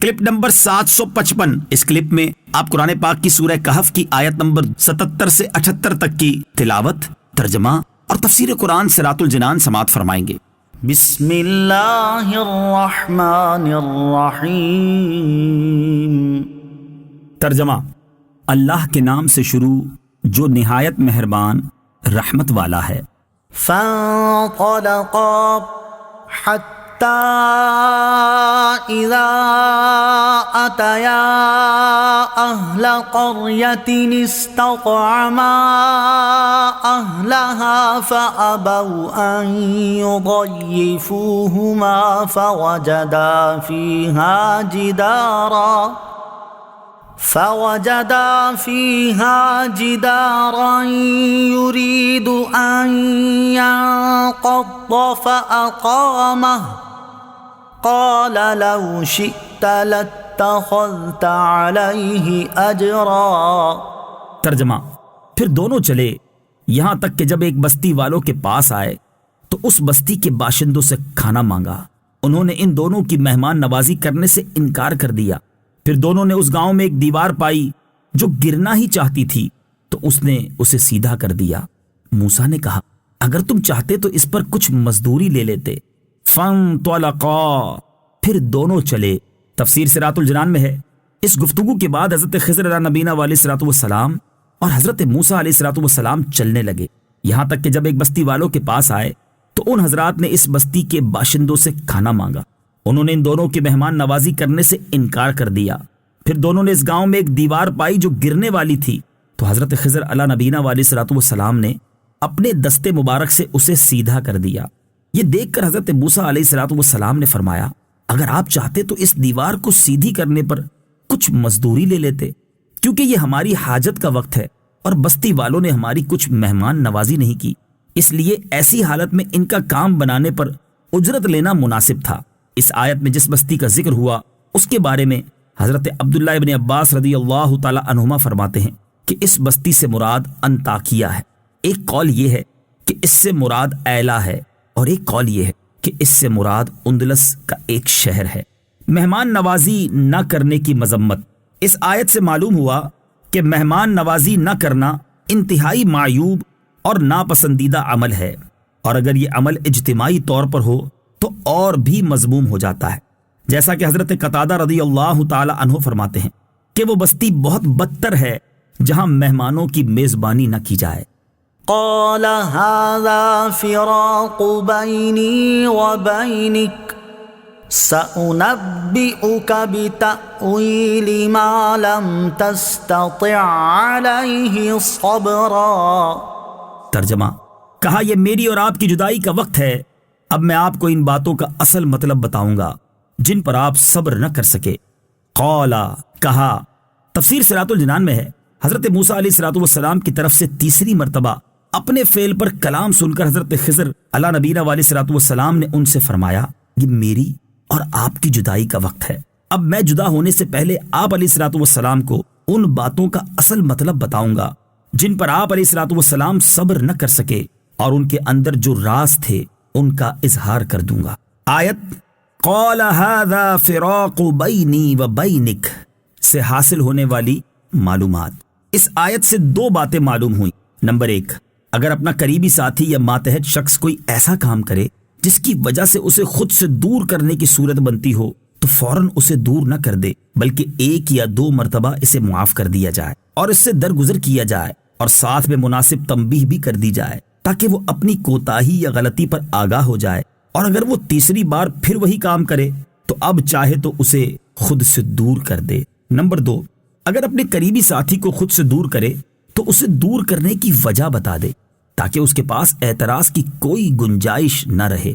Clip number 755۔ اس clip میں آپ قرآن پاک کی سورہ کہف کی آیت نمبر 77 سے 78 تک کی تلاوت، ترجمہ اور تفسیر قرآن صراط الجنان سماعت فرمائیں گے۔ بسم اللہ الرحمن الرحیم۔ ترجمہ: اللہ کے نام سے شروع جو نہایت مہربان رحمت والا ہے۔ فانطلقا حتی اذا اتیا اہل قریۃ استطعما اہلها فابوا ان یضیفوہما فوجدا فيها جدارا يريد أن ينقض فأقامه قال لو شئت لاتخذت عليه أجرا۔ ترجمہ: پھر دونوں چلے یہاں تک کہ جب ایک بستی والوں کے پاس آئے تو اس بستی کے باشندوں سے کھانا مانگا۔ انہوں نے ان دونوں کی مہمان نوازی کرنے سے انکار کر دیا۔ پھر دونوں نے اس گاؤں میں ایک دیوار پائی جو گرنا ہی چاہتی تھی تو اس نے اسے سیدھا کر دیا۔ موسیٰ نے کہا اگر تم چاہتے تو اس پر کچھ مزدوری لے لیتے۔ فانطلقا، پھر دونوں چلے۔ تفسیر صراط الجنان میں ہے اس گفتگو کے بعد حضرت خضر علیہ نبینا علیہ الصلوۃ والسلام اور حضرت موسیٰ علیہ الصلوۃ والسلام چلنے لگے، یہاں تک کہ جب ایک بستی والوں کے پاس آئے تو ان حضرات نے اس بستی کے باشندوں سے کھانا مانگا۔ انہوں نے ان دونوں کی مہمان نوازی کرنے سے انکار کر دیا۔ پھر دونوں نے اس گاؤں میں ایک دیوار پائی جو گرنے والی تھی تو حضرت خضر علیہ نبینا علیہ الصلوۃ والسلام نے اپنے دستے مبارک سے اسے سیدھا کر دیا۔ یہ دیکھ کر حضرت موسیٰ علیہ الصلوۃ والسلام نے فرمایا اگر آپ چاہتے تو اس دیوار کو سیدھی کرنے پر کچھ مزدوری لے لیتے، کیونکہ یہ ہماری حاجت کا وقت ہے اور بستی والوں نے ہماری کچھ مہمان نوازی نہیں کی، اس لیے ایسی حالت میں ان کا کام بنانے پر اجرت لینا مناسب تھا۔ اس آیت میں جس بستی کا ذکر ہوا اس کے بارے میں حضرت عبداللہ ابن عباس رضی اللہ تعالی عنہما فرماتے ہیں کہ اس بستی سے مراد انطاکیہ ہے۔ ایک قول یہ ہے کہ اس سے مراد ایلا ہے اور ایک قول یہ ہے کہ اس سے مراد اندلس کا ایک شہر ہے۔ مہمان نوازی نہ کرنے کی مذمت۔ اس آیت سے معلوم ہوا کہ مہمان نوازی نہ کرنا انتہائی معیوب اور ناپسندیدہ عمل ہے، اور اگر یہ عمل اجتماعی طور پر ہو تو اور بھی مذموم ہو جاتا ہے، جیسا کہ حضرت قتادہ رضی اللہ تعالی عنہ فرماتے ہیں کہ وہ بستی بہت بدتر ہے جہاں مہمانوں کی میزبانی نہ کی جائے۔ قال هذا فراق بيني وبينك سأنبئك بتأويل ما لم تستطع عليه صبرا۔ ترجمہ: کہا یہ میری اور آپ کی جدائی کا وقت ہے، اب میں آپ کو ان باتوں کا اصل مطلب بتاؤں گا جن پر آپ صبر نہ کر سکے۔ قولا، کہا۔ تفسیر صراط الجنان میں ہے حضرت موسیٰ علیہ الصلوۃ والسلام کی طرف سے تیسری مرتبہ اپنے فعل پر کلام سن کر حضرت خضر علیہ نبینا علیہ الصلوۃ والسلام نے ان سے فرمایا یہ میری اور آپ کی جدائی کا وقت ہے، اب میں جدا ہونے سے پہلے آپ علیہ الصلوۃ والسلام کو ان باتوں کا اصل مطلب بتاؤں گا جن پر آپ علیہ الصلوۃ والسلام صبر نہ کر سکے، اور ان کے اندر جو راز تھے ان کا اظہار کر دوں گا۔ آیت قال هذا فراق بینی و بینک سے حاصل ہونے والی معلومات۔ اس آیت سے دو باتیں معلوم ہوئیں۔ نمبر 1، اگر اپنا قریبی ساتھی یا ماتحت شخص کوئی ایسا کام کرے جس کی وجہ سے اسے خود سے دور کرنے کی صورت بنتی ہو تو فوراً اسے دور نہ کر دے، بلکہ 1 یا 2 مرتبہ اسے معاف کر دیا جائے اور اس سے درگزر کیا جائے، اور ساتھ میں مناسب تنبیہ بھی کر دی جائے تاکہ وہ اپنی کوتاہی یا غلطی پر آگاہ ہو جائے، اور اگر وہ تیسری بار پھر وہی کام کرے تو اب چاہے تو اسے خود سے دور کر دے۔ نمبر 2، اگر اپنے قریبی ساتھی کو خود سے دور کرے تو اسے دور کرنے کی وجہ بتا دے تاکہ اس کے پاس اعتراض کی کوئی گنجائش نہ رہے۔